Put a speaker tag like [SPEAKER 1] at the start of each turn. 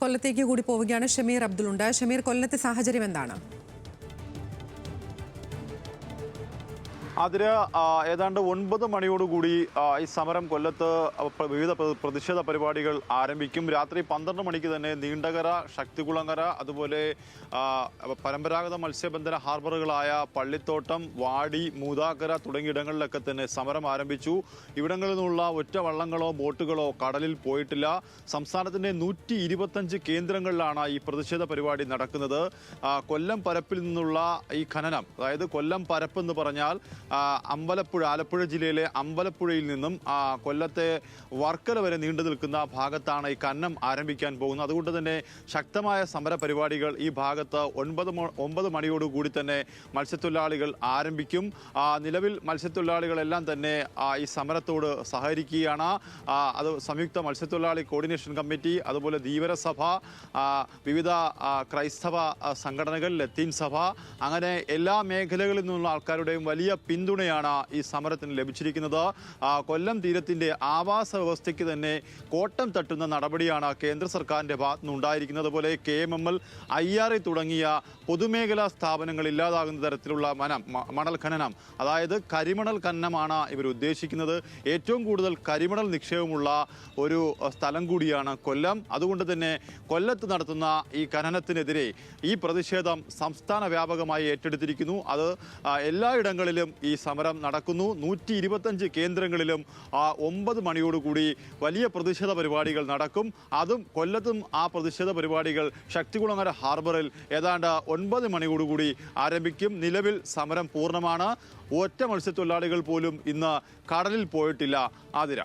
[SPEAKER 1] കൊല്ലത്തേക്ക് കൂടി പോവുകയാണ്. ഷമീർ അബ്ദുൾ ഉണ്ട്. ഷമീർ, കൊല്ലത്തെ സാഹചര്യം എന്താണ്?
[SPEAKER 2] അതിന് ഏതാണ്ട് 9 മണിയോടുകൂടി ഈ സമരം കൊല്ലത്ത് വിവിധ പ്രതിഷേധ പരിപാടികൾ ആരംഭിക്കും. രാത്രി 12 മണിക്ക് തന്നെ നീണ്ടകര, ശക്തികുളങ്ങര, അതുപോലെ പരമ്പരാഗത മത്സ്യബന്ധന ഹാർബറുകളായ പള്ളിത്തോട്ടം, വാടി, മൂതാക്കര തുടങ്ങിയിടങ്ങളിലൊക്കെ തന്നെ സമരം ആരംഭിച്ചു. ഇവിടങ്ങളിൽ നിന്നുള്ള ഒറ്റ വള്ളങ്ങളോ ബോട്ടുകളോ കടലിൽ പോയിട്ടില്ല. സംസ്ഥാനത്തിൻ്റെ 125 കേന്ദ്രങ്ങളിലാണ് ഈ പ്രതിഷേധ പരിപാടി നടക്കുന്നത്. കൊല്ലം പരപ്പിൽ നിന്നുള്ള ഈ ഖനനം, അതായത് കൊല്ലം പരപ്പ് എന്ന് പറഞ്ഞാൽ അമ്പലപ്പുഴ, ആലപ്പുഴ ജില്ലയിലെ അമ്പലപ്പുഴയിൽ നിന്നും കൊല്ലത്തെ വർക്കല വരെ നീണ്ടു നിൽക്കുന്ന ഭാഗത്താണ് ഈ ഖനനം ആരംഭിക്കാൻ പോകുന്നത്. അതുകൊണ്ട് തന്നെ ശക്തമായ സമര പരിപാടികൾ ഈ ഭാഗത്ത് 9 മണിയോടുകൂടി തന്നെ മത്സ്യത്തൊഴിലാളികൾ ആരംഭിക്കും. നിലവിൽ മത്സ്യത്തൊഴിലാളികളെല്ലാം തന്നെ ഈ സമരത്തോട് സഹകരിക്കുകയാണ്. അത് സംയുക്ത മത്സ്യത്തൊഴിലാളി കോർഡിനേഷൻ കമ്മിറ്റി, അതുപോലെ ധീവരസഭ, വിവിധ ക്രൈസ്തവ സംഘടനകൾ, ലത്തീൻ സഭ, അങ്ങനെ എല്ലാ മേഖലകളിൽ നിന്നുള്ള ആൾക്കാരുടെയും വലിയ പിന്തുണയാണ് ഈ സമരത്തിന് ലഭിച്ചിരിക്കുന്നത്. കൊല്ലം തീരത്തിൻ്റെ ആവാസ വ്യവസ്ഥയ്ക്ക് തന്നെ കോട്ടം തട്ടുന്ന നടപടിയാണ് കേന്ദ്ര സർക്കാരിൻ്റെ ഭാഗത്തുനിന്ന് ഉണ്ടായിരിക്കുന്നത്. അതുപോലെ KMML, IRA തുടങ്ങിയ പൊതുമേഖലാ സ്ഥാപനങ്ങൾ ഇല്ലാതാകുന്ന തരത്തിലുള്ള മണൽ ഖനനം, അതായത് കരിമണൽ ഖനനമാണ് ഇവർ ഉദ്ദേശിക്കുന്നത്. ഏറ്റവും കൂടുതൽ കരിമണൽ നിക്ഷേപമുള്ള ഒരു സ്ഥലം കൂടിയാണ് കൊല്ലം. അതുകൊണ്ട് തന്നെ കൊല്ലത്ത് നടത്തുന്ന ഈ ഖനനത്തിനെതിരെ ഈ പ്രതിഷേധം സംസ്ഥാന വ്യാപകമായി ഏറ്റെടുത്തിരിക്കുന്നു. അത് എല്ലായിടങ്ങളിലും ഈ സമരം നടക്കുന്നു. 125 കേന്ദ്രങ്ങളിലും 9 മണിയോടുകൂടി വലിയ പ്രതിഷേധ പരിപാടികൾ നടക്കും. അതും കൊല്ലത്തും ആ പ്രതിഷേധ പരിപാടികൾ ശക്തികുളങ്ങര ഹാർബറിൽ ഏതാണ്ട് 9 മണിയോടുകൂടി ആരംഭിക്കും. നിലവിൽ സമരം പൂർണ്ണമാണ്. ഒറ്റ മത്സ്യത്തൊഴിലാളികൾ പോലും ഇന്ന് കടലിൽ പോയിട്ടില്ല. ആതിര.